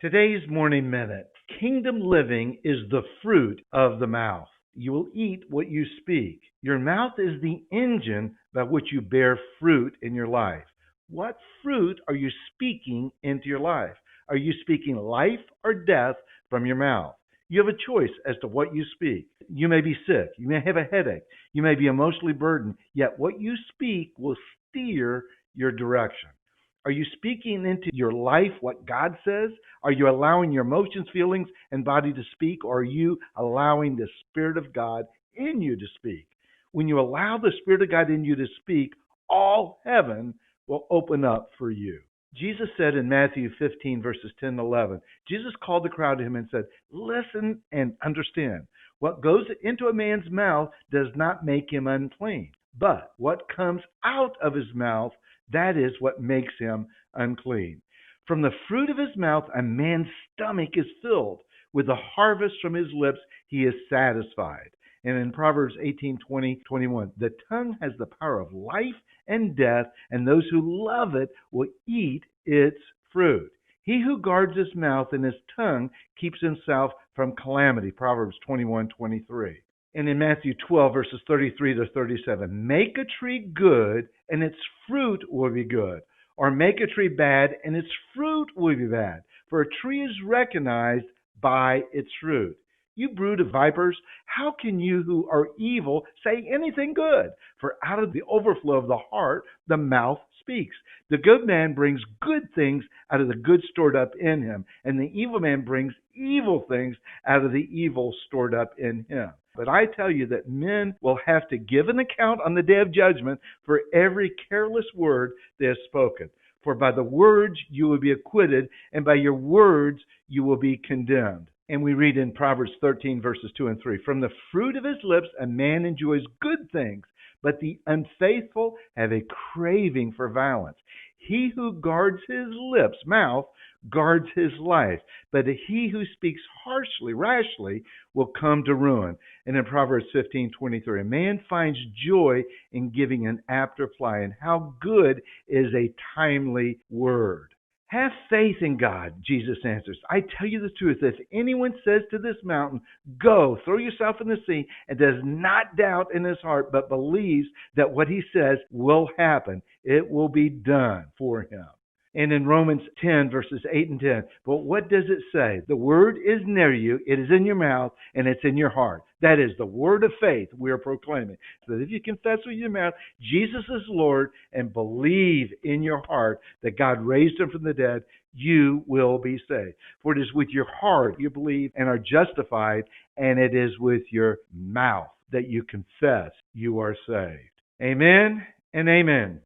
Today's Morning Minute. Kingdom living is the fruit of the mouth. You will eat what you speak. Your mouth is the engine by which you bear fruit in your life. What fruit are you speaking into your life? Are you speaking life or death from your mouth? You have a choice as to what you speak. You may be sick. You may have a headache. You may be emotionally burdened. Yet what you speak will steer your direction. Are you speaking into your life what God says? Are you allowing your emotions, feelings, and body to speak, or are you allowing the Spirit of God in you to speak? When you allow the Spirit of God in you to speak, all heaven will open up for you. Jesus said in Matthew 15, verses 10 and 11, Jesus called the crowd to him and said, "Listen and understand. What goes into a man's mouth does not make him unclean, but what comes out of his mouth, that is what makes him unclean. From the fruit of his mouth, a man's stomach is filled. With the harvest from his lips, he is satisfied." And in Proverbs 18:20, 21, the tongue has the power of life and death, and those who love it will eat its fruit. He who guards his mouth and his tongue keeps himself from calamity. Proverbs 21:23. And in Matthew 12, verses 33 to 37, make a tree good, and its fruit will be good. Or make a tree bad, and its fruit will be bad. For a tree is recognized by its fruit. You brood of vipers, how can you who are evil say anything good? For out of the overflow of the heart, the mouth speaks. The good man brings good things out of the good stored up in him, and the evil man brings evil things out of the evil stored up in him. But I tell you that men will have to give an account on the day of judgment for every careless word they have spoken. For by the words you will be acquitted, and by your words you will be condemned. And we read in Proverbs 13, verses 2 and 3, from the fruit of his lips a man enjoys good things, but the unfaithful have a craving for violence. He who guards his lips, mouth, guards his life, but he who speaks harshly, rashly, will come to ruin. And in Proverbs 15:23, a man finds joy in giving an apt reply, and how good is a timely word. Have faith in God, Jesus answers. I tell you the truth, if anyone says to this mountain, go, throw yourself in the sea, and does not doubt in his heart, but believes that what he says will happen, it will be done for him. And in Romans 10, verses 8 and 10, but what does it say? The word is near you, it is in your mouth, and it's in your heart. That is the word of faith we are proclaiming. So that if you confess with your mouth Jesus is Lord and believe in your heart that God raised him from the dead, you will be saved. For it is with your heart you believe and are justified, and it is with your mouth that you confess you are saved. Amen and amen.